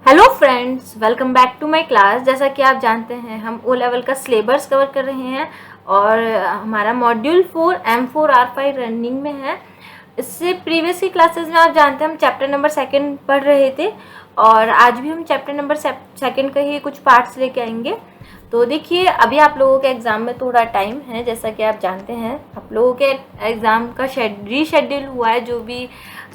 Hello friends, welcome back to my class. जैसा कि आप जानते हैं हम ओ लेवल का सिलेबस कवर कर रहे हैं और हमारा मॉड्यूल 4 M4R5 रनिंग में है। इससे प्रीवियस की क्लासेस में आप जानते हैं हम चैप्टर नंबर 2 पढ़ रहे थे और आज भी हम चैप्टर नंबर 2 का ही कुछ पार्ट्स लेके आएंगे। तो देखिए, अभी आप लोगों के एग्ज़ाम में थोड़ा टाइम है। जैसा कि आप जानते हैं आप लोगों के एग्ज़ाम का रीशेड्यूल हुआ है, जो भी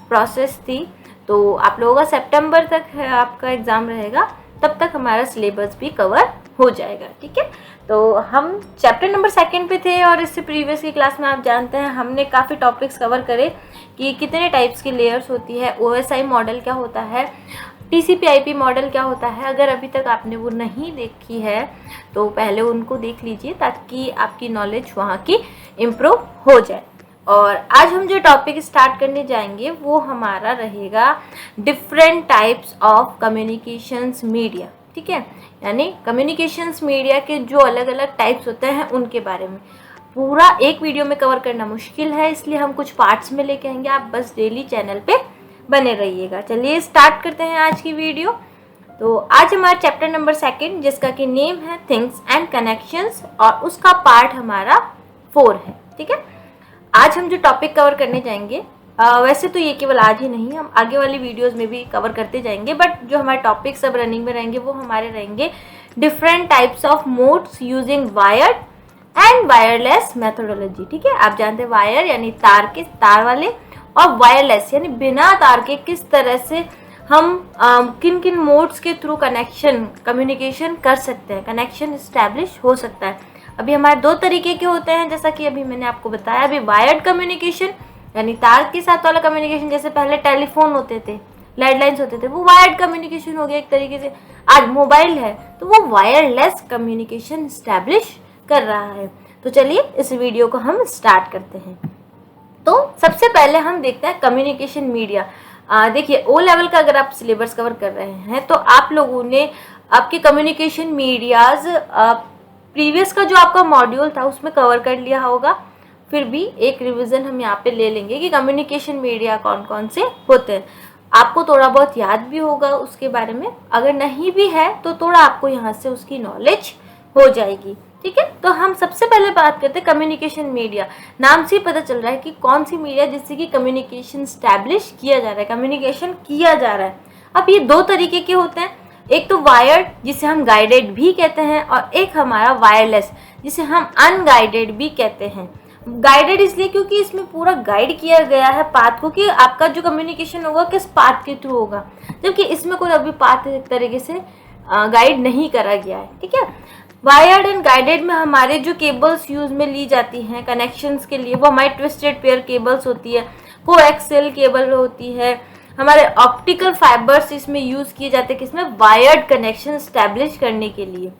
प्रोसेस थी। तो आप लोगों का सितंबर तक है आपका एग्ज़ाम रहेगा, तब तक हमारा सिलेबस भी कवर हो जाएगा। ठीक है, तो हम चैप्टर नंबर 2 पे थे और इससे प्रीवियस की क्लास में आप जानते हैं हमने काफ़ी टॉपिक्स कवर करे कि कितने टाइप्स की लेयर्स होती है, OSI मॉडल क्या होता है, TCP/IP मॉडल क्या होता है। अगर अभी तक आपने वो नहीं देखी है तो पहले उनको देख लीजिए ताकि आपकी नॉलेज वहाँ की इम्प्रूव हो जाए। और आज हम जो टॉपिक स्टार्ट करने जाएंगे वो हमारा रहेगा different types of communications media. ठीक है, यानी कम्युनिकेशंस मीडिया के जो अलग अलग टाइप्स होते हैं उनके बारे में। पूरा एक वीडियो में कवर करना मुश्किल है, इसलिए हम कुछ पार्ट्स में लेके आएंगे। आप बस डेली चैनल पे बने रहिएगा। चलिए स्टार्ट करते हैं आज की वीडियो। तो आज हमारा चैप्टर नंबर 2 जिसका कि नेम है थिंग्स एंड कनेक्शंस और उसका पार्ट हमारा 4 है। ठीक है, आज हम जो टॉपिक कवर करने जाएंगे, वैसे तो ये केवल आज ही नहीं, हम आगे वाली वीडियोस में भी कवर करते जाएंगे, बट जो हमारे टॉपिक सब रनिंग में रहेंगे वो हमारे रहेंगे different types of modes using wired and wireless methodology. ठीक है, आप जानते हैं वायर यानी तार वाले और वायरलेस यानी बिना तार के किस तरह से हम किन किन मोड्स के थ्रू कम्युनिकेशन कर सकते हैं, कनेक्शन इस्टेब्लिश हो सकता है। अभी हमारे 2 तरीके के होते हैं, जैसा कि अभी मैंने आपको बताया। अभी वायर्ड कम्युनिकेशन यानी तार के साथ वाला कम्युनिकेशन, जैसे पहले टेलीफोन होते थे, लैंडलाइंस होते थे, वो वायर्ड कम्युनिकेशन हो गया एक तरीके से। आज मोबाइल है तो वो वायरलेस कम्युनिकेशन स्टैब्लिश कर रहा है। तो चलिए इस वीडियो को हम स्टार्ट करते हैं। तो सबसे पहले हम देखते हैं कम्युनिकेशन मीडिया। देखिए, ओ लेवल का अगर आप सिलेबस कवर कर रहे हैं तो आप लोगों ने आपके कम्युनिकेशन मीडियाज प्रीवियस का जो आपका मॉड्यूल था उसमें कवर कर लिया होगा। फिर भी एक रिवीजन हम यहाँ पे ले लेंगे कि कम्युनिकेशन मीडिया कौन कौन से होते हैं। आपको थोड़ा बहुत याद भी होगा उसके बारे में, अगर नहीं भी है तो थोड़ा आपको यहाँ से उसकी नॉलेज हो जाएगी। ठीक है, तो हम सबसे पहले बात करते हैं कम्युनिकेशन मीडिया। नाम से ही पता चल रहा है कि कौन सी मीडिया जिससे कि कम्युनिकेशन स्टैब्लिश किया जा रहा है, कम्युनिकेशन किया जा रहा है। अब ये 2 तरीके के होते हैं, एक तो वायर्ड जिसे हम गाइडेड भी कहते हैं और एक हमारा वायरलेस जिसे हम अनगाइडेड भी कहते हैं। गाइडेड इसलिए क्योंकि इसमें पूरा गाइड किया गया है पाथ को कि आपका जो कम्युनिकेशन होगा किस पाथ के थ्रू होगा, जबकि इसमें कोई अभी पाथ एक तरीके से गाइड नहीं करा गया है। ठीक है, वायर्ड एंड गाइडेड में हमारे जो केबल्स यूज में ली जाती हैं कनेक्शंस के लिए वो हमारी ट्विस्टेड पेयर केबल्स होती है, कोएक्सियल केबल होती है, हमारे ऑप्टिकल फाइबर्स इसमें यूज किए जाते हैं किसमें, वायर्ड कनेक्शन स्टैब्लिश करने के लिए।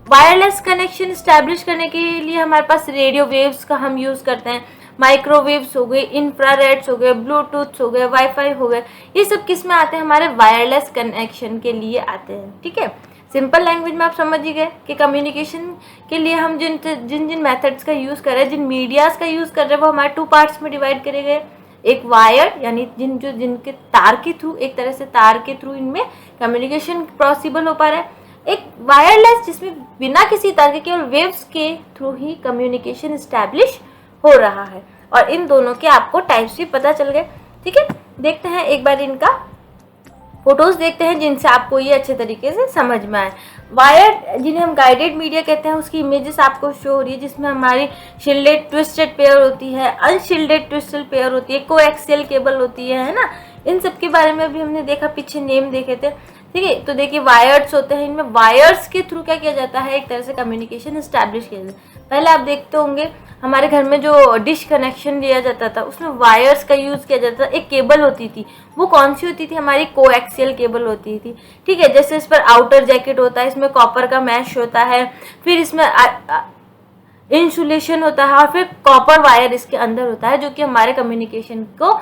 वायरलेस कनेक्शन स्टैब्लिश करने के लिए हमारे पास रेडियो वेव्स का हम यूज करते हैं, माइक्रोवेव्स हो गए, इंफ्रारेड्स हो गए, ब्लूटूथ हो गए, वाईफाई हो गए, ये सब किस में आते हैं, हमारे वायरलेस कनेक्शन के लिए आते हैं। ठीक है, सिंपल लैंग्वेज में आप समझ ही गए कि कम्युनिकेशन के लिए हम जिन जिन मेथड्स का यूज कर रहे हैं, जिन मीडियाज का यूज कर रहे हैं वो हमारे 2 पार्ट्स में डिवाइड करे गए। एक वायर यानी जिनके तार के थ्रू, एक तरह से तार के थ्रू इनमें कम्युनिकेशन पॉसिबल हो पा रहा है। एक वायरलेस जिसमें बिना किसी तार के केवल वेव्स के थ्रू ही कम्युनिकेशन स्टैब्लिश हो रहा है। और इन दोनों के आपको टाइप्स भी पता चल गए। ठीक है, देखते हैं एक बार इनका फोटोज देखते हैं जिनसे आपको ये अच्छे तरीके से समझ में आए। वायर जिन्हें हम गाइडेड मीडिया कहते हैं उसकी इमेजेस आपको शो हो रही है, जिसमें हमारी शिल्डेड ट्विस्टेड पेयर होती है, अनशिल्डेड ट्विस्टेड पेयर होती है, कोएक्सियल केबल होती है ना। इन सब के बारे में भी हमने देखा, पीछे नेम देखे थे। ठीक है, तो देखिए वायर्स होते हैं, इनमें वायर्स के थ्रू क्या किया जाता है, एक तरह से कम्युनिकेशन स्टैब्लिश किया जाता है। पहले आप देखते होंगे हमारे घर में जो डिश कनेक्शन लिया जाता था उसमें वायर्स का यूज किया जाता था। एक केबल होती थी, वो कौन सी होती थी, हमारी कोएक्सियल केबल होती थी। ठीक है, जैसे इस पर आउटर जैकेट होता है, इसमें कॉपर का मैश होता है, फिर इसमें इंसुलेशन होता है और फिर कॉपर वायर इसके अंदर होता है जो कि हमारे कम्युनिकेशन को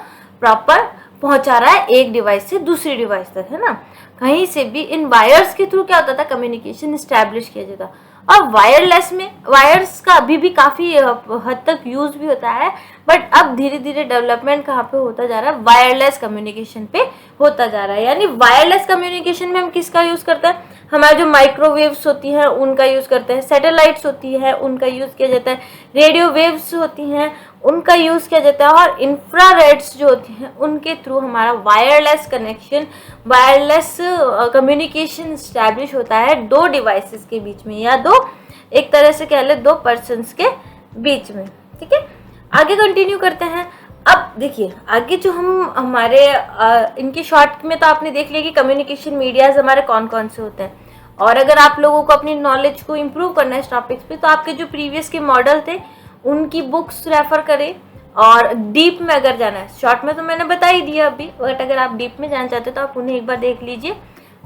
प्रॉपर पहुंचा रहा है एक डिवाइस से दूसरी डिवाइस तक, है ना। कहीं से भी इन वायर्स के थ्रू क्या होता था, कम्युनिकेशन स्टैब्लिश किया जाता। और वायरलेस में वायर्स का अभी भी काफ़ी हद तक यूज़ भी होता है, बट अब धीरे धीरे डेवलपमेंट कहाँ पे होता जा रहा है, वायरलेस कम्युनिकेशन पे होता जा रहा है। यानी वायरलेस कम्युनिकेशन में हम किसका यूज़ करते हैं, हमारे जो माइक्रोवेव्स होती हैं उनका यूज़ करते हैं, सैटेलाइट्स होती है उनका यूज़ किया जाता है, रेडियो वेव्स होती हैं उनका यूज़ किया जाता है, और इंफ्रारेड्स जो होती हैं उनके थ्रू हमारा wireless connection, wireless communication establish होता है दो डिवाइसेस के बीच में, या दो, एक तरह से कह ले, दो पर्सन्स के बीच में। ठीक है, आगे कंटिन्यू करते हैं। अब देखिए आगे जो हम हमारे इनके शॉर्ट में तो आपने देख लिया कि कम्युनिकेशन मीडियाज हमारे कौन कौन से होते हैं, और अगर आप लोगों को अपनी नॉलेज को इम्प्रूव करना है इस टॉपिक्स पे, तो आपके जो प्रीवियस के मॉडल थे उनकी बुक्स रेफर करें, और डीप में अगर जाना है, शॉर्ट में तो मैंने बता ही दिया अभी, बट अगर आप डीप में जाना चाहते हो तो आप उन्हें एक बार देख लीजिए।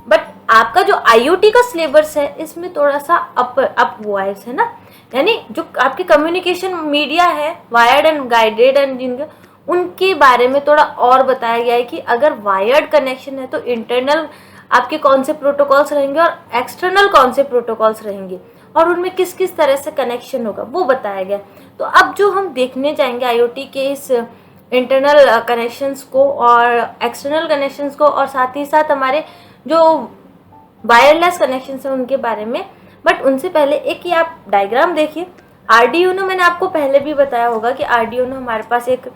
बट आपका जो IoT का सिलेबस है इसमें थोड़ा सा अप वायर्स है ना, यानी जो आपके कम्युनिकेशन मीडिया है वायर्ड एंड गाइडेड एंड जिनका, उनके बारे में थोड़ा और बताया गया है कि अगर वायर्ड कनेक्शन है तो इंटरनल आपके कौन से प्रोटोकॉल्स रहेंगे और एक्सटर्नल कौन से प्रोटोकॉल्स रहेंगे, और उनमें किस किस तरह से कनेक्शन होगा वो बताया गया। तो अब जो हम देखने जाएंगे IoT के इस इंटरनल कनेक्शंस को और एक्सटर्नल कनेक्शंस को, और साथ ही साथ हमारे जो वायरलेस कनेक्शंस हैं उनके बारे में। बट उनसे पहले एक ये आप डायग्राम देखिए, आर्डिनो मैंने आपको पहले भी बताया होगा कि आर्डिनो हमारे पास एक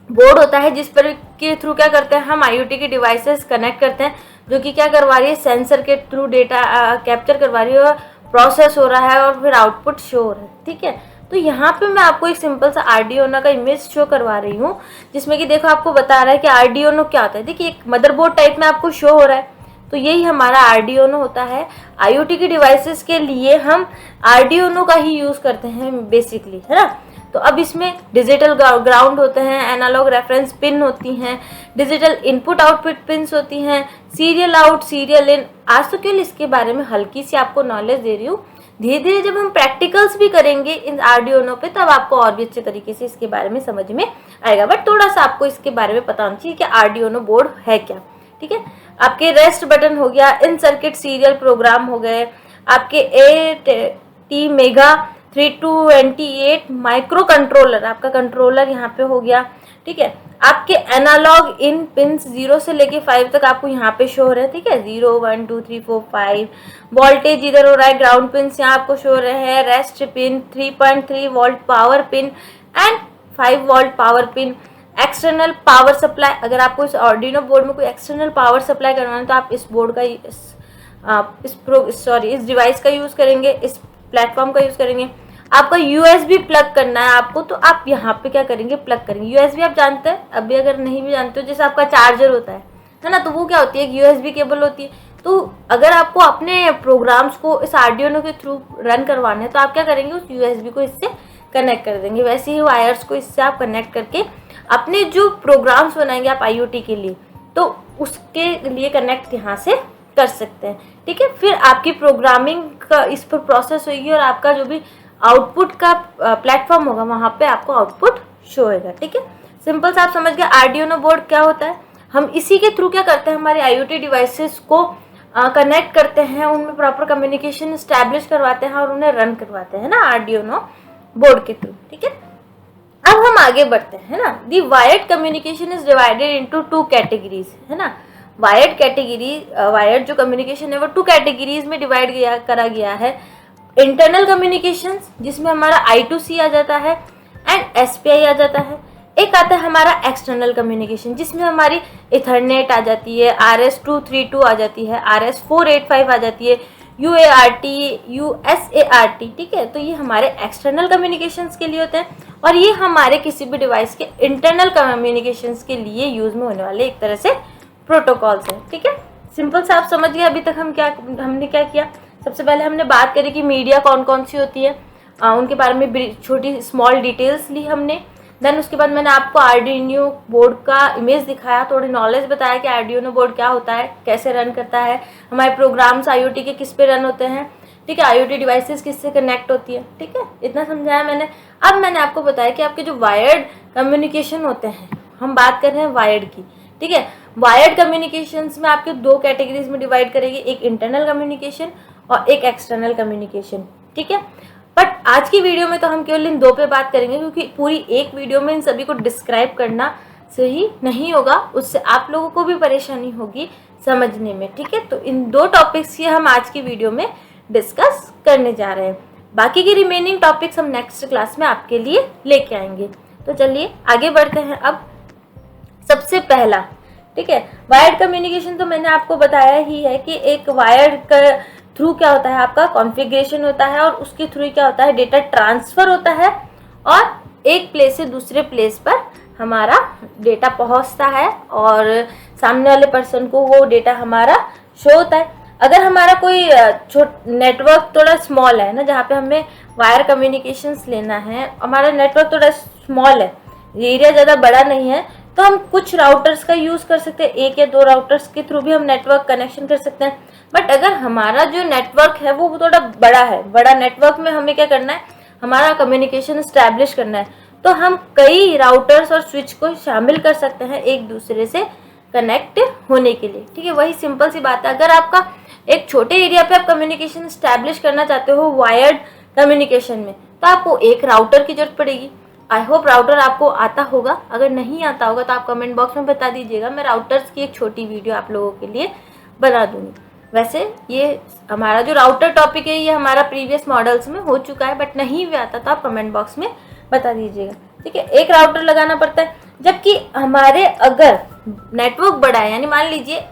बोर्ड होता है जिस पर के थ्रू क्या करते हैं हम IoT के डिवाइसेस कनेक्ट करते हैं, जो कि क्या करवा रही है, सेंसर के थ्रू डेटा कैप्चर करवा रही है, और प्रोसेस हो रहा है और फिर आउटपुट शो हो रहा है। ठीक है, तो यहाँ पे मैं आपको एक सिंपल सा आर्डिनो का इमेज शो करवा रही हूँ, जिसमें कि देखो आपको बता रहा है कि आर्डिनो क्या होता है। देखिए एक मदरबोर्ड टाइप में आपको शो हो रहा है, तो यही हमारा आर्डिनो होता है। IoT के डिवाइसेस के लिए हम आर्डिनो का ही यूज़ करते हैं बेसिकली, है ना। तो अब इसमें डिजिटल ग्राउंड होते हैं, एनालॉग रेफरेंस पिन होती हैं, डिजिटल इनपुट आउटपुट पिन्स होती हैं, सीरियल आउट सीरियल इन। आज तो केवल इसके बारे में हल्की सी आपको नॉलेज दे रही हूँ, धीरे धीरे जब हम प्रैक्टिकल्स भी करेंगे इन आर्डिनो पे तब आपको और भी अच्छे तरीके से इसके बारे में समझ में आएगा। बट थोड़ा सा आपको इसके बारे में पता होना चाहिए कि आर्डिनो बोर्ड है क्या। ठीक है, आपके रेस्ट बटन हो गया, इन सर्किट सीरियल प्रोग्राम हो गए, आपके AT मेगा 3228 माइक्रो कंट्रोलर, आपका कंट्रोलर यहाँ पे हो गया। ठीक है, आपके एनालॉग इन पिंस 0 से लेके 5 तक आपको यहाँ पे शो हो रहे हैं। ठीक है, 0 1 2 3 4 5। वोल्टेज इधर हो रहा है, ग्राउंड पिंस यहाँ आपको शो हो रहे हैं, rest pin 3.3 volt power pin and 5 volt power pin. External power supply, अगर आपको इस आर्डिनो बोर्ड में कोई एक्सटर्नल पावर सप्लाई करवाना है तो आप इस बोर्ड का इस डिवाइस का यूज़ करेंगे, इस प्लेटफॉर्म का यूज़ करेंगे। आपका USB प्लग करना है आपको, तो आप यहाँ पे क्या करेंगे, प्लग करेंगे। USB आप जानते हैं, अभी अगर नहीं भी जानते हो, जैसे आपका चार्जर होता है ना, तो वो क्या होती है, एक USB केबल होती है। तो अगर आपको अपने प्रोग्राम्स को इस आर्डिनो के थ्रू रन करवाने हैं तो आप क्या करेंगे, उस USB को इससे कनेक्ट कर देंगे। वैसे ही वायर्स को इससे आप कनेक्ट करके अपने जो प्रोग्राम्स बनाएंगे आप IoT के लिए, तो उसके लिए कनेक्ट यहाँ से कर सकते हैं। ठीक है, फिर आपकी प्रोग्रामिंग का इस पर प्रोसेस होगी और आपका जो भी आउटपुट का प्लेटफॉर्म होगा वहाँ पे आपको आउटपुट शो होगा। ठीक है, सिंपल सा आप समझ गए आर्डिनो बोर्ड क्या होता है। हम इसी के थ्रू क्या करते हैं, हमारे IoT डिवाइसेस को कनेक्ट करते हैं, उनमें प्रॉपर कम्युनिकेशन स्टैब्लिश करवाते हैं और उन्हें रन करवाते हैं ना आर्डिनो बोर्ड के थ्रू। ठीक है, अब हम आगे बढ़ते हैं ना। The wired communication is divided into 2 categories, है ना। वायर्ड कैटेगरी, वायर्ड जो कम्युनिकेशन है वो 2 कैटेगरीज में डिवाइड करा गया है। इंटरनल कम्युनिकेशंस जिसमें हमारा I2C आ जाता है एंड SPI आ जाता है। एक आता है हमारा एक्सटर्नल कम्युनिकेशन जिसमें हमारी इथरनेट आ जाती है, RS232 आ जाती है, RS485 आ जाती है, UART, USART। ठीक है, तो ये हमारे एक्सटर्नल कम्युनिकेशंस के लिए होते हैं और ये हमारे किसी भी डिवाइस के इंटरनल कम्युनिकेशंस के लिए यूज में होने वाले एक तरह से प्रोटोकॉल्स हैं। ठीक है, सिंपल सा आप समझ गए अभी तक हमने क्या किया। सबसे पहले हमने बात करी कि मीडिया कौन कौन सी होती है, उनके बारे में छोटी स्मॉल डिटेल्स ली हमने। देन उसके बाद मैंने आपको आर्डिनो बोर्ड का इमेज दिखाया, थोड़ी नॉलेज बताया कि आर्डिनो बोर्ड क्या होता है, कैसे रन करता है, हमारे प्रोग्राम्स IoT के किस पे रन होते हैं। ठीक है, IoT डिवाइसेस किससे कनेक्ट होती है। ठीक है, इतना समझाया मैंने। अब मैंने आपको बताया कि आपके जो वायर्ड कम्युनिकेशन होते हैं, हम बात कर रहे हैं वायर्ड की। ठीक है, वायर्ड कम्युनिकेशंस में आपके 2 कैटेगरीज में डिवाइड करेंगे, एक इंटरनल कम्युनिकेशन और एक एक्सटर्नल कम्युनिकेशन। ठीक है। बट आज की वीडियो में तो हम केवल इन 2 पे बात करेंगे, क्योंकि पूरी एक वीडियो में इन सभी को डिस्क्राइब करना सही नहीं होगा, उससे आप लोगों को भी परेशानी होगी समझने में, ठीक है। तो इन 2 टॉपिक्स की हम आज की वीडियो में डिस्कस करने जा रहे हैं। बाकी की रिमेनिंग टॉपिक्स हम नेक्स्ट क्लास में आपके लिए लेके आएंगे। तो चलिए आगे बढ़ते हैं। अब सबसे पहला, ठीक है, वायर्ड कम्युनिकेशन तो मैंने आपको बताया ही है कि एक वायर्ड का थ्रू क्या होता है, आपका कॉन्फ़िगरेशन होता है और उसके थ्रू क्या होता है, डेटा ट्रांसफ़र होता है और एक प्लेस से दूसरे प्लेस पर हमारा डेटा पहुंचता है और सामने वाले पर्सन को वो डेटा हमारा शो होता है। अगर हमारा कोई नेटवर्क थोड़ा स्मॉल है ना, जहाँ पे हमें वायर कम्युनिकेशंस लेना है, हमारा नेटवर्क थोड़ा स्मॉल है, एरिया ज़्यादा बड़ा नहीं है, तो हम कुछ राउटर्स का यूज़ कर सकते हैं, 1 या 2 राउटर्स के थ्रू भी हम नेटवर्क कनेक्शन कर सकते हैं। बट अगर हमारा जो नेटवर्क है वो थोड़ा बड़ा है, बड़ा नेटवर्क में हमें क्या करना है, हमारा कम्युनिकेशन इस्टेब्लिश करना है, तो हम कई राउटर्स और स्विच को शामिल कर सकते हैं एक दूसरे से कनेक्ट होने के लिए, ठीक है। वही सिंपल सी बात है। अगर आपका एक छोटे एरिया पे आप कम्युनिकेशन इस्टेब्लिश करना चाहते हो वायर्ड कम्युनिकेशन में, तो आपको एक राउटर की जरूरत पड़ेगी। आई होप राउटर आपको आता होगा, अगर नहीं आता होगा तो आप कमेंट बॉक्स में बता दीजिएगा, मैं राउटर्स की एक छोटी वीडियो आप लोगों के लिए बना दूंगी। वैसे ये हमारा जो राउटर टॉपिक है ये हमारा प्रीवियस मॉडल्स में हो चुका है, बट नहीं भी आता तो आप कमेंट बॉक्स में बता दीजिएगा, ठीक है। एक राउटर लगाना पड़ता है, जबकि हमारे अगर नेटवर्क बड़ा है, यानी मान लीजिए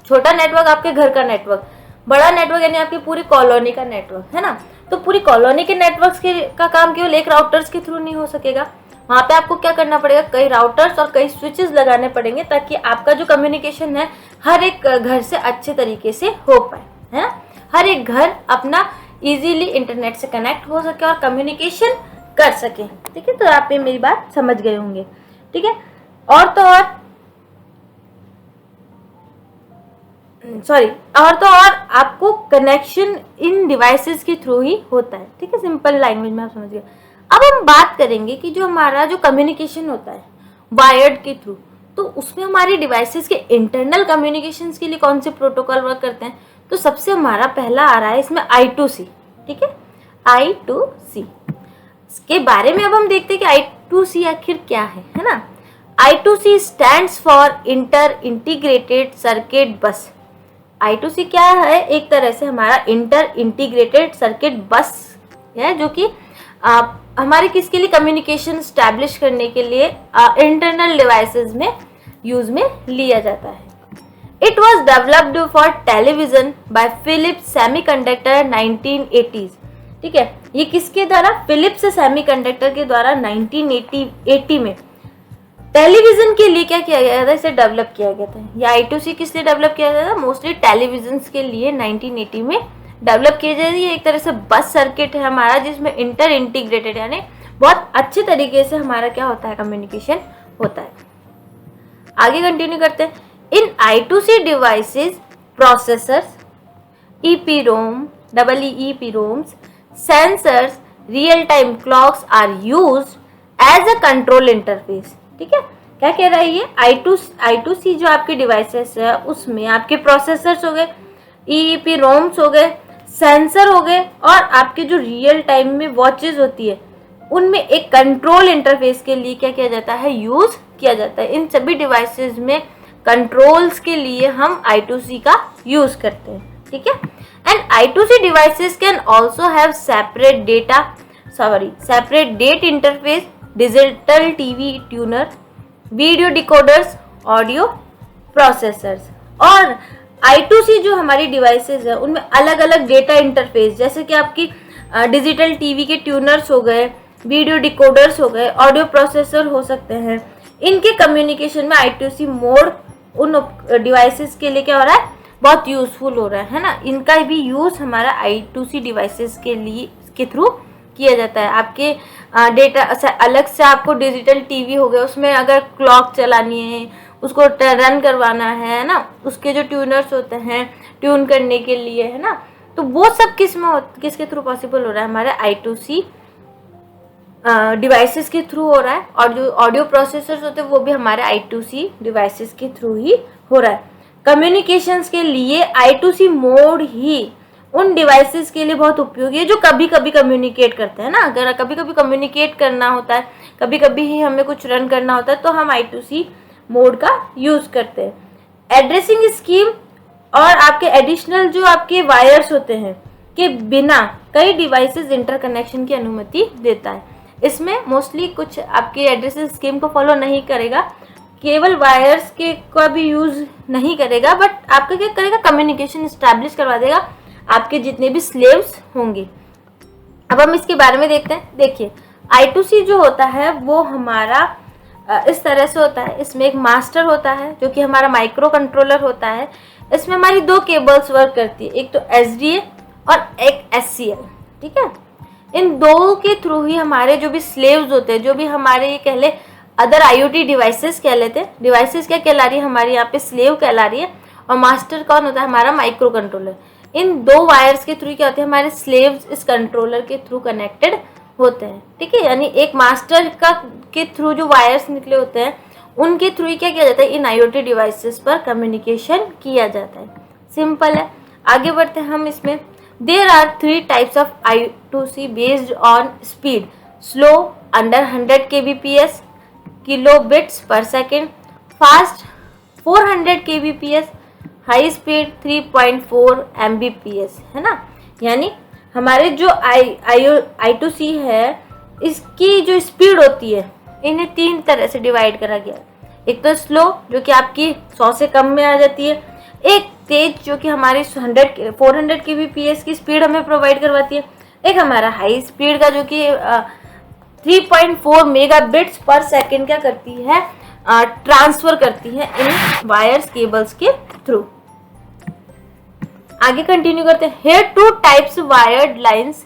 छोटा नेटवर्क आपके घर का नेटवर्क, बड़ा नेटवर्क यानी आपकी पूरी कॉलोनी का नेटवर्क है ना, तो पूरी कॉलोनी के नेटवर्क्स का काम केवल एक राउटर्स के थ्रू नहीं हो सकेगा। वहाँ पे आपको क्या करना पड़ेगा, कई राउटर्स और कई स्विचेस लगाने पड़ेंगे, ताकि आपका जो कम्युनिकेशन है हर एक घर से अच्छे तरीके से हो पाए, है ना। हर एक घर अपना इजीली इंटरनेट से कनेक्ट हो सके और कम्युनिकेशन कर सके, ठीक है। तो आप ये मेरी बात समझ गए होंगे, ठीक है। और तो और आपको कनेक्शन इन डिवाइसेस के थ्रू ही होता है, ठीक है। सिंपल लैंग्वेज में आप समझ गए। अब हम बात करेंगे कि जो हमारा जो कम्युनिकेशन होता है वायर्ड के थ्रू, तो उसमें हमारी डिवाइसेस के इंटरनल कम्युनिकेशंस के लिए कौन से प्रोटोकॉल वर्क करते हैं। तो सबसे हमारा पहला आ रहा है इसमें I2C, ठीक है, I2C। इसके बारे में अब हम देखते हैं कि I2C आखिर क्या है ना। I2C stands for inter integrated circuit बस। I2C क्या है, एक तरह से हमारा इंटर इंटीग्रेटेड सर्किट बस है, जो कि हमारे किसके लिए, कम्युनिकेशन स्टैब्लिश करने के लिए इंटरनल डिवाइसेस में यूज में लिया जाता है। It was developed for television by Philips semiconductor 1980s, ठीक है। ये किसके द्वारा, फिलिप्स सेमीकंडक्टर के द्वारा 1980 में टेलीविजन के लिए क्या किया गया था, इसे डेवलप किया गया था। या I2C किस लिए डेवलप किया गया था, मोस्टली टेलीविजन के लिए 1980 में डेवलप किया जाए। ये एक तरह से बस सर्किट है हमारा, जिसमें इंटर इंटीग्रेटेड यानी बहुत अच्छे तरीके से हमारा क्या होता है, कम्युनिकेशन होता है। आगे कंटिन्यू करते हैं। In I2C devices processors, EEPROMs, sensors, real time clocks are used as a control interface, ठीक है। क्या कह रहा है ये, I2C जो आपके डिवाइसेस है उसमें आपके प्रोसेसर्स हो गए, EEPROMs हो गए, सेंसर हो गए, और आपके जो रियल टाइम में वॉचेस होती है उनमें एक कंट्रोल इंटरफेस के लिए क्या किया जाता है, यूज किया जाता है। इन सभी डिवाइसेस में कंट्रोल्स के लिए हम I2C का यूज करते हैं, ठीक है। And I2C devices can also have separate data interface, digital TV tuner, video decoders, audio processors. और I2C जो हमारी डिवाइसेस है उनमें अलग अलग डेटा इंटरफेस, जैसे कि आपकी डिजिटल टीवी के ट्यूनर्स हो गए, वीडियो डिकोडर्स हो गए, ऑडियो प्रोसेसर हो सकते हैं। इनके कम्युनिकेशन में I2C मोड उन डिवाइसेस के लिए क्या हो रहा है, बहुत यूजफुल हो रहा है ना। इनका भी यूज हमारा I2C डिवाइसेस के लिए के थ्रू किया जाता है। आपके डेटा अलग से आपको डिजिटल टीवी हो गया, उसमें अगर क्लॉक चलानी है, उसको रन करवाना है ना, उसके जो ट्यूनर्स होते हैं ट्यून करने के लिए, है ना, तो वो सब किसके थ्रू पॉसिबल हो रहा है, हमारे I2C डिवाइसेस के थ्रू हो रहा है। और जो ऑडियो प्रोसेसर्स होते हैं वो भी हमारे I2C डिवाइसेस के थ्रू ही हो रहा है। कम्युनिकेशंस के लिए I2C मोड ही उन डिवाइसेस के लिए बहुत उपयोगी है जो कभी कभी कम्युनिकेट करते हैं ना। अगर कभी कभी कम्युनिकेट करना होता है, कभी कभी ही हमें कुछ रन करना होता है, तो हम I2C मोड का यूज़ करते हैं। एड्रेसिंग स्कीम और आपके एडिशनल जो आपके वायर्स होते हैं के बिना कई डिवाइसेस इंटरकनेक्शन की अनुमति देता है। इसमें मोस्टली कुछ आपके एड्रेसिंग स्कीम को फॉलो नहीं करेगा, केवल वायर्स के का भी यूज़ नहीं करेगा, बट आपका क्या करेगा, कम्युनिकेशन इस्टेब्लिश करवा देगा आपके जितने भी स्लेव्स होंगे। अब हम इसके बारे में देखते हैं। देखिए I2C जो होता है वो हमारा इस तरह से होता है। इसमें एक मास्टर होता है जो कि हमारा माइक्रो कंट्रोलर होता है। इसमें हमारी दो केबल्स वर्क करती है, एक तो SDA और एक SCL, ठीक है। इन दो के थ्रू ही हमारे जो भी स्लेव्स होते हैं, जो भी हमारे ये कह ले अदर IoT डिवाइसेस कह लेते हैं, डिवाइसेस क्या कहला रही है हमारी यहाँ पे, स्लेव कहला रही है, और मास्टर कौन होता है, हमारा माइक्रो कंट्रोलर। इन दो वायर्स के थ्रू क्या होते हैं, हमारे स्लेव्स इस कंट्रोलर के थ्रू कनेक्टेड होते हैं, ठीक है। यानी एक मास्टर का के थ्रू जो वायर्स निकले होते हैं उनके थ्रू ही क्या किया जाता है, इन IoT डिवाइसेस पर कम्युनिकेशन किया जाता है। सिंपल है। आगे बढ़ते हैं हम इसमें। There are 3 types of I2C based on speed, slow under 100 kbps, kilo bits per second, fast 400 kbps, high speed 3.4 Mbps, है ना। यानी हमारे जो I2C है इसकी जो स्पीड होती है इन्हें 3 तरह से डिवाइड करा गया है। एक तो स्लो जो कि आपकी 100 से कम में आ जाती है, एक तेज जो कि हमारी 400 kbps की स्पीड हमें प्रोवाइड करवाती है, एक हमारा हाई स्पीड का जो कि 3.4 मेगाबिट्स पर सेकेंड क्या करती है, ट्रांसफर करती है इन वायर्स केबल्स के थ्रू। आगे कंटिन्यू करते हैं। Here 2 types wired lines,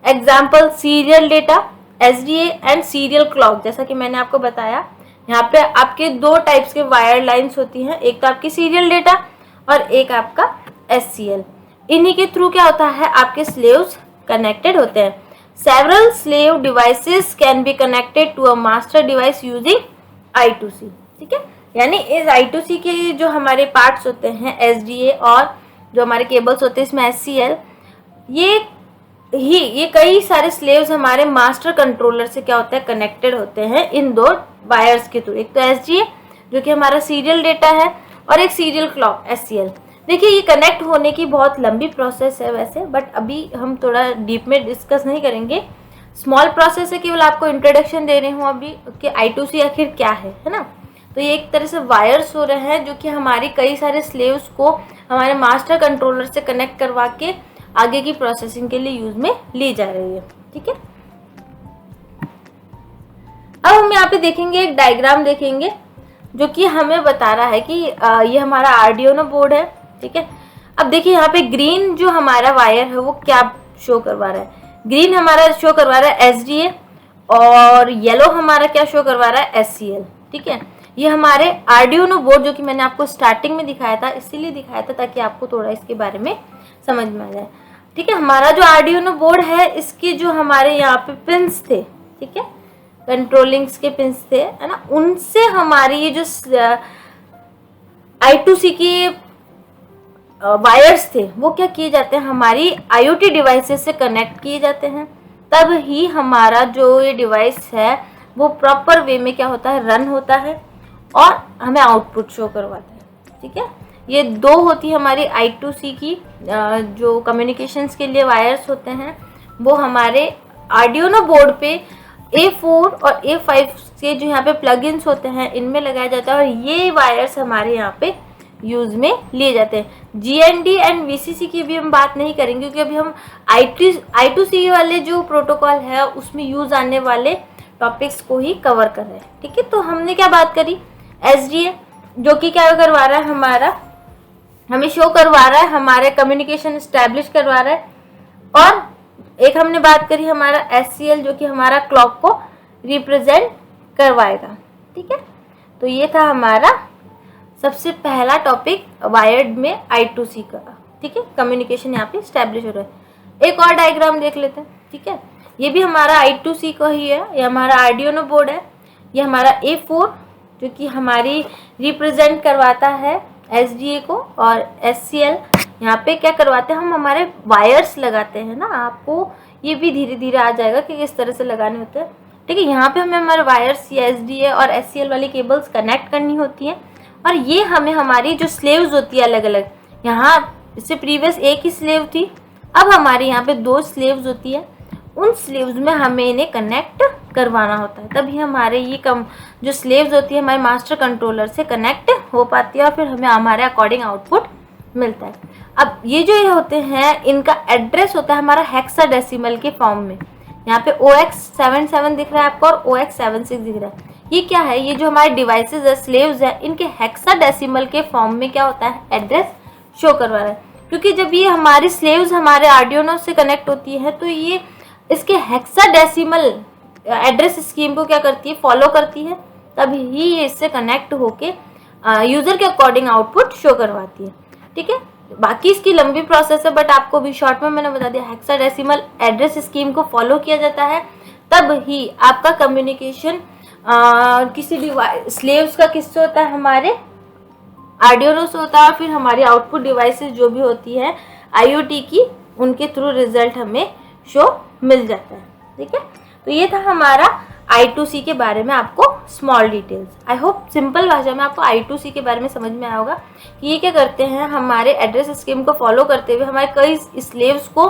example serial data SDA and serial clock. जैसा कि मैंने आपको बताया यहाँ पे आपके 2 टाइप्स के वायर्ड लाइंस होती हैं, एक तो आपकी सीरियल डेटा और एक आपका SCL। इन्हीं के थ्रू क्या होता है, आपके स्लेव्स कनेक्टेड होते हैं। Several slave devices can be connected to a master device using I2C, ठीक है। यानी इस I2C के जो हमारे पार्ट्स होते हैं SDA और जो हमारे केबल्स होते हैं इसमें SCL, ये कई सारे स्लेव्स हमारे मास्टर कंट्रोलर से क्या होता है, कनेक्टेड होते हैं इन 2 वायर्स के थ्रू। एक तो SDA जो कि हमारा सीरियल डेटा है और एक सीरियल क्लॉक SCL। देखिए ये कनेक्ट होने की बहुत लंबी प्रोसेस है वैसे, बट अभी हम थोड़ा डीप में डिस्कस नहीं करेंगे। स्मॉल प्रोसेस है, केवल आपको इंट्रोडक्शन दे रही हूँ अभी कि I2C आखिर क्या है ना। तो ये एक तरह से वायर्स हो रहे हैं जो कि हमारी कई सारे स्लेव्स को हमारे मास्टर कंट्रोलर से कनेक्ट करवा के आगे की प्रोसेसिंग के लिए यूज में ली जा रही है, ठीक है। अब हम यहाँ पे देखेंगे एक डायग्राम देखेंगे जो कि हमें बता रहा है कि ये हमारा आर्डिनो बोर्ड है, ठीक है। अब देखिए यहाँ पे ग्रीन जो हमारा वायर है वो क्या शो करवा रहा है, ग्रीन हमारा शो करवा रहा है SDA और येलो हमारा क्या शो करवा रहा है SCL, ठीक है। ये हमारे आर्डिनो बोर्ड जो कि मैंने आपको स्टार्टिंग में दिखाया था, इसीलिए दिखाया था ताकि आपको थोड़ा इसके बारे में समझ में आ जाए, ठीक है। हमारा जो आर्डिनो बोर्ड है इसके जो हमारे यहाँ पे पिंस थे, ठीक है, कंट्रोलिंग्स के पिंस थे, है ना, उनसे हमारी ये जो I2C के वायर्स थे वो क्या किए जाते हैं, हमारी IoT डिवाइसेस से कनेक्ट किए जाते हैं। तब ही हमारा जो ये डिवाइस है वो प्रॉपर वे में क्या होता है, रन होता है और हमें आउटपुट शो करवाता है, ठीक है। ये 2 होती है हमारी I2C की जो कम्युनिकेशंस के लिए वायर्स होते हैं, वो हमारे आर्डिनो बोर्ड पे A4 और A5 के जो यहाँ पे प्लगइन्स होते हैं इनमें लगाया जाता है, और ये वायर्स हमारे यहाँ पे यूज में लिए जाते हैं। GND एंड VCC की भी हम बात नहीं करेंगे क्योंकि अभी हम I2C वाले जो प्रोटोकॉल है उसमें यूज आने वाले टॉपिक्स को ही कवर कर रहे हैं, ठीक है। तो हमने क्या बात करी, SDA जो कि क्या करवा रहा है, हमारा हमें शो करवा रहा है, हमारे कम्युनिकेशन एस्टेब्लिश करवा रहा है, और एक हमने बात करी हमारा SCL जो कि हमारा क्लॉक को रिप्रेजेंट करवाएगा, ठीक है। तो ये था हमारा सबसे पहला टॉपिक वायर्ड में I2C का, ठीक है, कम्युनिकेशन यहाँ पे एस्टेब्लिश हो रहा है। एक और डायग्राम देख लेते हैं, ठीक है। ये भी हमारा I2C का ही है, ये हमारा आर्डिनो बोर्ड है, ये हमारा A4 जो कि हमारी रिप्रेजेंट करवाता है SDA को, और SCL यहाँ पे क्या करवाते हैं हम, हमारे वायर्स लगाते हैं ना, आपको ये भी धीरे धीरे आ जाएगा कि किस तरह से लगाने होते हैं। ठीक है, यहाँ पे हमें हमारे वायर्स SDA और SCL वाली केबल्स कनेक्ट करनी होती है, और ये हमें हमारी जो स्लेव्स होती है अलग अलग, यहाँ इससे प्रीवियस एक ही स्लेव थी, अब हमारे यहाँ पे 2 स्लेव्स होती है, उन स्लेव्स में हमें इन्हें कनेक्ट करवाना होता है, तभी हमारे ये जो स्लेव्स होती है हमारे मास्टर कंट्रोलर से कनेक्ट हो पाती है और फिर हमें हमारे अकॉर्डिंग आउटपुट मिलता है। अब ये जो ये होते हैं, इनका एड्रेस होता है हमारा हेक्साडेसिमल के फॉर्म में। यहाँ पे OX77 दिख रहा है आपको और OX76 दिख रहा है। ये क्या है, ये जो हमारे डिवाइसेस है, स्लेव्स है, इनके हेक्साडेसिमल के फॉर्म में क्या होता है, एड्रेस शो करवा रहा है। क्योंकि जब ये हमारी स्लेव्स हमारे आर्डिनो से कनेक्ट होती है तो ये इसके हेक्साडेसिमल एड्रेस स्कीम को क्या करती है, फॉलो करती है, तभी ये इससे कनेक्ट होके यूजर के अकॉर्डिंग आउटपुट शो करवाती है। ठीक है, बाकी इसकी लंबी प्रोसेस है, बट आपको भी शॉर्ट में मैंने बता दिया, हेक्साडेसिमल एड्रेस स्कीम को फॉलो किया जाता है, तब ही आपका कम्युनिकेशन किसी डिवाइस स्लेव्स का किससे होता है, हमारे आर्डिनो से होता है, फिर हमारी आउटपुट डिवाइसेस जो भी होती है IoT की, उनके थ्रू रिजल्ट हमें शो मिल जाता है। ठीक है, तो ये था हमारा I2C के बारे में आपको small details. I hope simple भाषा में आपको I2C के बारे में समझ में आया होगा कि ये क्या करते हैं, हमारे एड्रेस स्कीम को फॉलो करते हुए हमारे कई स्लेव्स को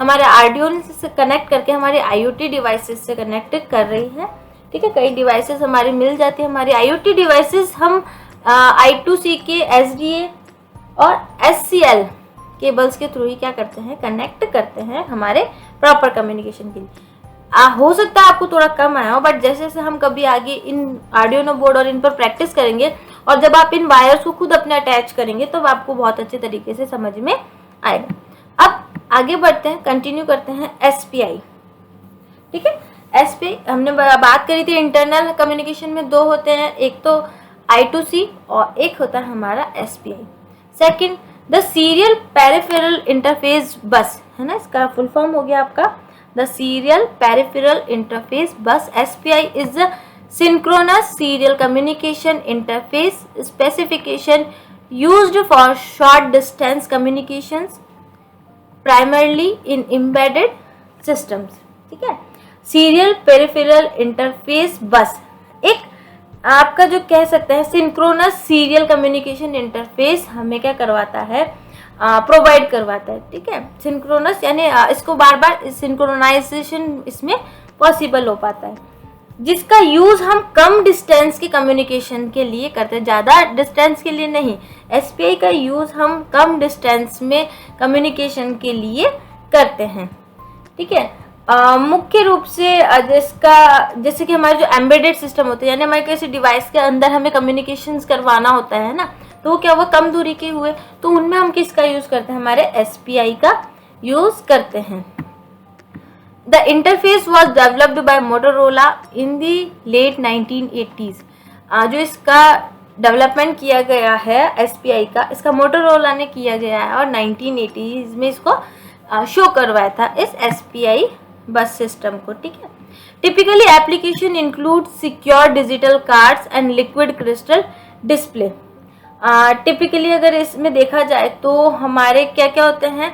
हमारे आर्डिनो से कनेक्ट करके हमारे IoT डिवाइसेस से कनेक्ट कर रही है। ठीक है, कई डिवाइसेस हमारी मिल जाती है, हमारी IoT डिवाइसेस हम I2C के SDA और SCL केबल्स के थ्रू ही क्या करते हैं, कनेक्ट करते हैं हमारे प्रॉपर कम्युनिकेशन के लिए। हो सकता है आपको थोड़ा कम आया हो, बट जैसे जैसे हम कभी आगे इन आर्डिनो बोर्ड और इन पर प्रैक्टिस करेंगे और जब आप इन वायर्स को खुद अपने अटैच करेंगे तो आपको बहुत अच्छे तरीके से समझ में आएगा। अब आगे बढ़ते हैं, कंटिन्यू करते हैं SPI। ठीक है, SPI हमने बात करी थी, इंटरनल कम्युनिकेशन में 2 होते हैं, एक तो I2C और एक होता है हमारा SPI। Second, the serial peripheral interface बस, है ना, इसका फुल फॉर्म हो गया आपका द सीरियल पेरिफेरल इंटरफेस बस। SPI is a synchronous serial communication interface specification used for short distance communications primarily in embedded systems। ठीक है, सीरियल पेरिफेरल इंटरफेस बस एक आपका जो कह सकते हैं सिंक्रोनस सीरियल कम्युनिकेशन इंटरफेस हमें क्या करवाता है, प्रोवाइड करवाता है। ठीक है, सिंक्रोनस यानी इसको बार बार सिंक्रोनाइजेशन इसमें पॉसिबल हो पाता है, जिसका यूज हम कम डिस्टेंस के कम्युनिकेशन के लिए करते हैं, ज़्यादा डिस्टेंस के लिए नहीं। SPI का यूज हम कम डिस्टेंस में कम्युनिकेशन के लिए करते हैं। ठीक है, मुख्य रूप से जिसका जैसे कि हमारे जो एम्बेडेड सिस्टम होते हैं, यानी हमारे किसी डिवाइस के अंदर हमें कम्युनिकेशंस करवाना होता है ना, तो वो क्या हुआ, कम दूरी के हुए, तो उनमें हम किसका यूज़ करते हैं, हमारे SPI का यूज़ करते हैं। The interface was developed by Motorola in the late 1980s। जो इसका डेवलपमेंट किया गया है SPI का, इसका मोटोरोला ने किया गया है और 1980s में इसको शो करवाया था इस SPI बस सिस्टम को। ठीक है, typically application include secure digital cards and liquid crystal display. Typically अगर इसमें देखा जाए तो हमारे क्या क्या होते हैं,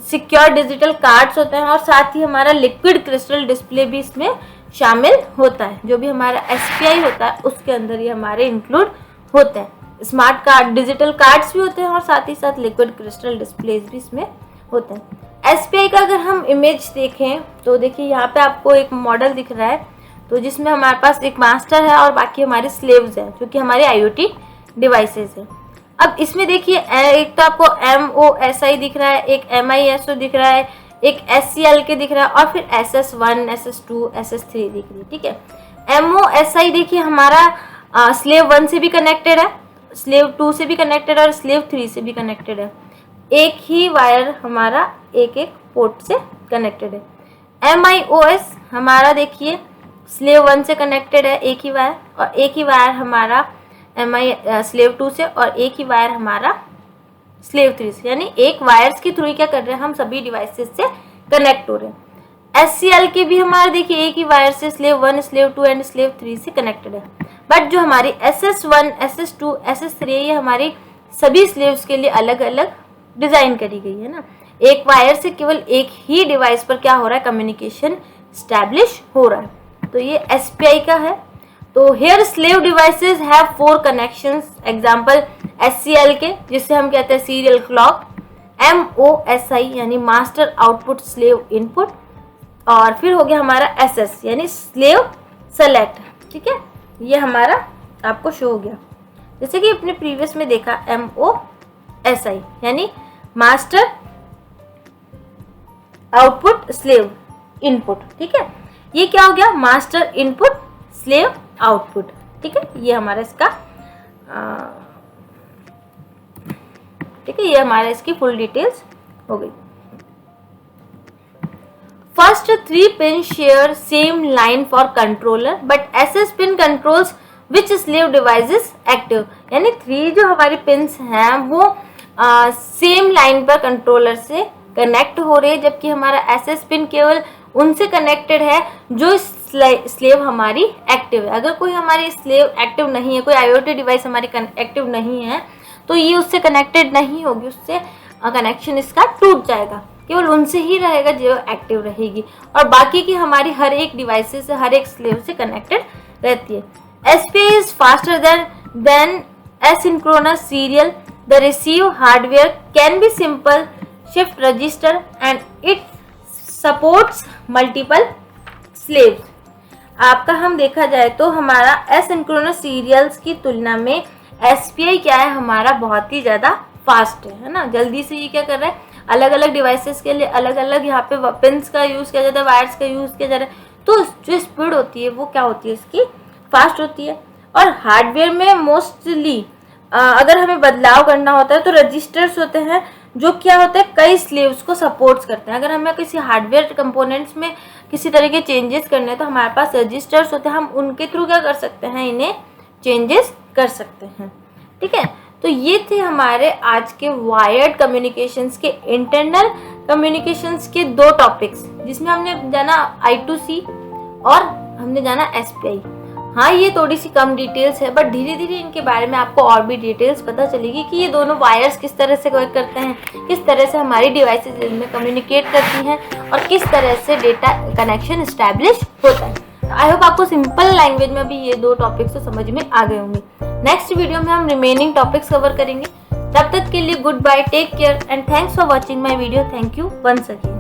सिक्योर डिजिटल कार्ड्स होते हैं और साथ ही हमारा लिक्विड क्रिस्टल डिस्प्ले भी इसमें शामिल होता है। जो भी हमारा SPI होता है उसके अंदर ये हमारे इंक्लूड होते हैं। स्मार्ट कार्ड डिजिटल कार्ड्स भी होते हैं और साथ ही साथ लिक्विड क्रिस्टल डिस्प्लेज भी इसमें होते हैं। SPI का अगर हम इमेज देखें तो देखिए यहाँ पे आपको एक मॉडल दिख रहा है, तो जिसमें हमारे पास एक मास्टर है और बाकी हमारे स्लेव्स हैं जो कि हमारे IoT डिवाइसेस है। अब इसमें देखिए एक तो आपको MOSI दिख रहा है, एक MISO दिख रहा है, एक SCLK दिख रहा है और फिर SS1 SS2 SS3 दिख रही है। ठीक है, MOSI देखिए हमारा स्लेव 1 से भी कनेक्टेड है, स्लेव 2 से भी कनेक्टेड है और स्लेव 3 से भी कनेक्टेड है। एक ही वायर हमारा एक एक पोर्ट से कनेक्टेड है। MIOS हमारा देखिए स्लेव 1 से कनेक्टेड है एक ही वायर, और एक ही वायर हमारा स्लेव 2 से और एक ही वायर हमारा स्लेव 3 से, यानी एक वायर्स के थ्रू क्या कर रहे हैं, हम सभी डिवाइसेस से कनेक्ट हो रहे हैं। SCLK भी हमारा देखिए एक ही वायर से स्लेव 1 स्लेव 2 एंड स्लेव 3 से कनेक्टेड है। बट जो हमारी SS1 SS2 SS3 ये हमारी सभी स्लेव्स के लिए अलग अलग डिजाइन करी गई है ना। एक वायर से केवल एक ही डिवाइस पर क्या हो रहा है, कम्युनिकेशन स्टैब्लिश हो रहा है। तो ये SPI का है। तो here slave devices have 4 connections, example SCL के, जिससे हम कहते हैं सीरियल क्लॉक, MOSI यानी मास्टर आउटपुट स्लेव इनपुट, और फिर हो गया हमारा SS यानी स्लेव सेलेक्ट। ठीक है, ये हमारा आपको शो हो गया। जैसे कि अपने प्रीवियस में देखा MOSI यानी मास्टर आउटपुट स्लेव इनपुट। ठीक है, ये क्या हो गया, मास्टर इनपुट स्लेव आउटपुट। ठीक है, ये हमारा इसका ठीक है, ये हमारा इसकी फुल डिटेल्स हो गई। First 3 pin share same line for controller but SS pin controls which slave device is active, यानी 3 जो हमारी पिन्स हैं वो सेम लाइन पर कंट्रोलर से कनेक्ट हो रहे हैं, जबकि हमारा SS पिन केवल उनसे कनेक्टेड है जो स्लेव हमारी एक्टिव है। अगर कोई हमारी स्लेव एक्टिव नहीं है, कोई IoT डिवाइस हमारी एक्टिव नहीं है, तो ये उससे कनेक्टेड नहीं होगी, उससे कनेक्शन इसका टूट जाएगा। केवल उनसे ही रहेगा जो एक्टिव रहेगी, और बाकी की हमारी हर एक डिवाइस से, हर एक स्लेव से कनेक्टेड रहती है। SPI is faster than asynchronous serial. The receive hardware can be simple shift register and it supports multiple slaves. आपका हम देखा जाए तो हमारा एसिंक्रोनस सीरियल्स की तुलना में SPI क्या है, हमारा बहुत ही ज़्यादा फास्ट है ना। जल्दी से ये क्या कर रहा है, अलग अलग डिवाइसेस के लिए अलग अलग यहाँ पे पिन्स का यूज़ किया जाता है, वायर्स का यूज़ किया जा रहा है, तो जो स्पीड होती है वो क्या होती है, इसकी फास्ट होती है। और हार्डवेयर में मोस्टली अगर हमें बदलाव करना होता है तो रजिस्टर्स होते हैं जो क्या होता है, कई स्लेव्स को सपोर्ट्स करते हैं। अगर हमें किसी हार्डवेयर कंपोनेंट्स में किसी तरह के चेंजेस करने हैं तो हमारे पास रजिस्टर्स होते हैं, हम उनके थ्रू क्या कर सकते हैं, इन्हें चेंजेस कर सकते हैं। ठीक है, तो ये थे हमारे आज के वायर्ड कम्युनिकेशंस के इंटरनल कम्युनिकेशंस के 2 टॉपिक्स, जिसमें हमने जाना I2C और हमने जाना SPI। हाँ, ये थोड़ी सी कम डिटेल्स है, बट धीरे धीरे इनके बारे में आपको और भी डिटेल्स पता चलेगी कि ये दोनों वायर्स किस तरह से वर्क करते हैं, किस तरह से हमारी डिवाइसेज इनमें कम्युनिकेट करती हैं, और किस तरह से डेटा कनेक्शन इस्टेब्लिश होता है। आई होप आपको सिंपल लैंग्वेज में भी ये 2 टॉपिक्स तो समझ में आ गए होंगे। नेक्स्ट वीडियो में हम रिमेनिंग टॉपिक्स कवर करेंगे। तब तक के लिए goodbye, take care and thanks for watching my video. Thank you once again.